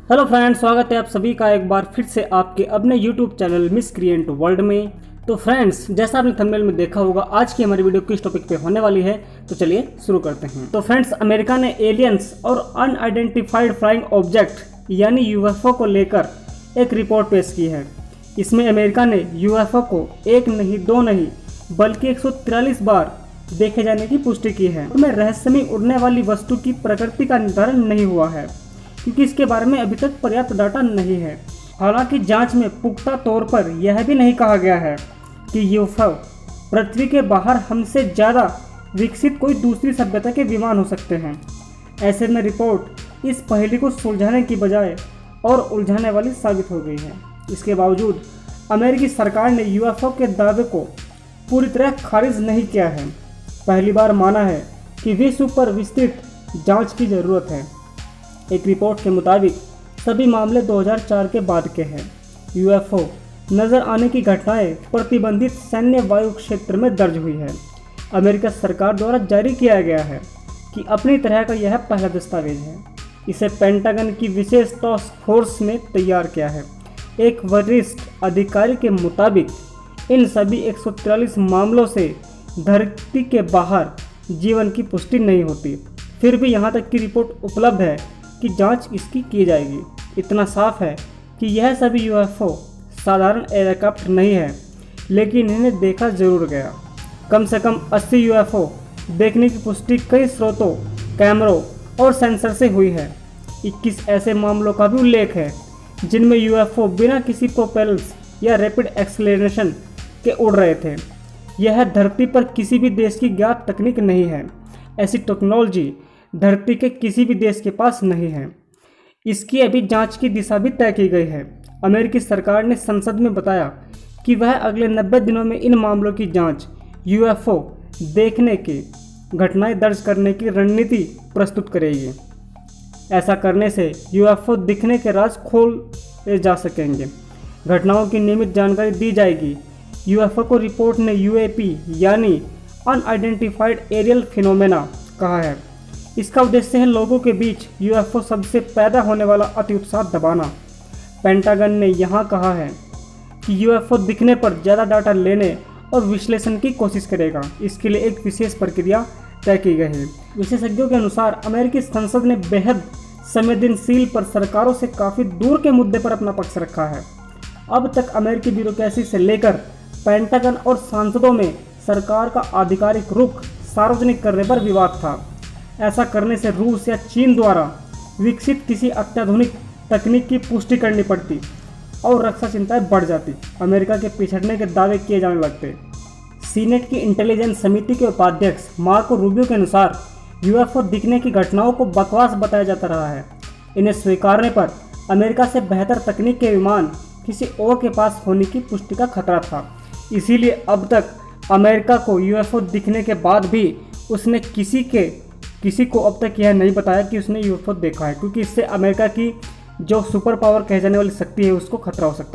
Hello friends, स्वागत है आप सभी का एक बार फिर से आपके अपने यूट्यूब चैनल मिसक्रिएंट वर्ल्ड में। तो फ्रेंड्स, जैसा आपने थंबनेल में देखा होगा, आज की हमारी वीडियो किस टॉपिक पे होने वाली है, तो चलिए शुरू करते हैं। तो फ्रेंड्स, अमेरिका ने एलियंस और अनआइडेंटिफाइड फ्लाइंग ऑब्जेक्ट यानी यूएफओ को लेकर एक रिपोर्ट पेश की है। इसमें अमेरिका ने यूएफओ को एक नहीं, दो नहीं, बल्कि 143 बार देखे जाने की पुष्टि की है। उनमें रहस्यमय उड़ने वाली वस्तु की प्रकृति का निर्धारण नहीं हुआ है, क्योंकि इसके बारे में अभी तक पर्याप्त डाटा नहीं है। हालांकि जांच में पुख्ता तौर पर यह भी नहीं कहा गया है कि यूएफओ पृथ्वी के बाहर हमसे ज़्यादा विकसित कोई दूसरी सभ्यता के विमान हो सकते हैं। ऐसे में रिपोर्ट इस पहेली को सुलझाने की बजाय और उलझाने वाली साबित हो गई है। इसके बावजूद अमेरिकी सरकार ने यूएफओ के दावे को पूरी तरह खारिज नहीं किया है। पहली बार माना है कि विश्व पर विस्तृत जांच की ज़रूरत है। एक रिपोर्ट के मुताबिक सभी मामले 2004 के बाद के हैं। यूएफओ नज़र आने की घटनाएं प्रतिबंधित सैन्य वायु क्षेत्र में दर्ज हुई है। अमेरिका सरकार द्वारा जारी किया गया है कि अपनी तरह का यह पहला दस्तावेज है। इसे पेंटागन की विशेष टास्क फोर्स ने तैयार किया है। एक वरिष्ठ अधिकारी के मुताबिक इन सभी 143 मामलों से धरती के बाहर जीवन की पुष्टि नहीं होती। फिर भी यहाँ तक की रिपोर्ट उपलब्ध है कि जांच इसकी की जाएगी। इतना साफ है कि यह सभी यूएफओ साधारण एयरक्राफ्ट नहीं है, लेकिन इन्हें देखा जरूर गया। कम से कम 80 यूएफओ देखने की पुष्टि कई स्रोतों, कैमरों और सेंसर से हुई है। 21 ऐसे मामलों का भी उल्लेख है जिनमें यूएफओ बिना किसी प्रोपेलर्स या रैपिड एक्सेलरेशन के उड़ रहे थे। यह धरती पर किसी भी देश की ज्ञात तकनीक नहीं है। ऐसी टेक्नोलॉजी धरती के किसी भी देश के पास नहीं है। इसकी अभी जांच की दिशा भी तय की गई है। अमेरिकी सरकार ने संसद में बताया कि वह अगले 90 दिनों में इन मामलों की जांच, यूएफओ देखने की घटनाएं दर्ज करने की रणनीति प्रस्तुत करेगी। ऐसा करने से यूएफओ दिखने के राज खोले जा सकेंगे। घटनाओं की नियमित जानकारी दी जाएगी। यूएफओ को रिपोर्ट ने यूएपी यानी अनआइडेंटिफाइड एरियल फिनोमेना कहा है। इसका उद्देश्य है लोगों के बीच यूएफओ शब्द से पैदा होने वाला अति उत्साह दबाना। पेंटागन ने यहाँ कहा है कि यूएफओ दिखने पर ज़्यादा डाटा लेने और विश्लेषण की कोशिश करेगा। इसके लिए एक विशेष प्रक्रिया तय की गई है। विशेषज्ञों के अनुसार अमेरिकी संसद ने बेहद संवेदनशील पर सरकारों से काफ़ी दूर के मुद्दे पर अपना पक्ष रखा है। अब तक अमेरिकी ब्यूरोक्रेसी से लेकर पेंटागन और सांसदों में सरकार का आधिकारिक रुख सार्वजनिक करने पर विवाद था। ऐसा करने से रूस या चीन द्वारा विकसित किसी अत्याधुनिक तकनीक की पुष्टि करनी पड़ती और रक्षा चिंताएं बढ़ जाती। अमेरिका के पिछड़ने के दावे किए जाने लगते। सीनेट की इंटेलिजेंस समिति के उपाध्यक्ष मार्को रूबियो के अनुसार यूएफओ दिखने की घटनाओं को बकवास बताया जाता रहा है। इन्हें स्वीकारने पर अमेरिका से बेहतर तकनीक के विमान किसी और के पास होने की पुष्टि का खतरा था। इसीलिए अब तक अमेरिका को यूएफओ दिखने के बाद भी उसने किसी को अब तक यह नहीं बताया कि उसने यूएफओ देखा है, क्योंकि इससे अमेरिका की जो सुपर पावर कहे जाने वाली शक्ति है उसको खतरा हो सकता है।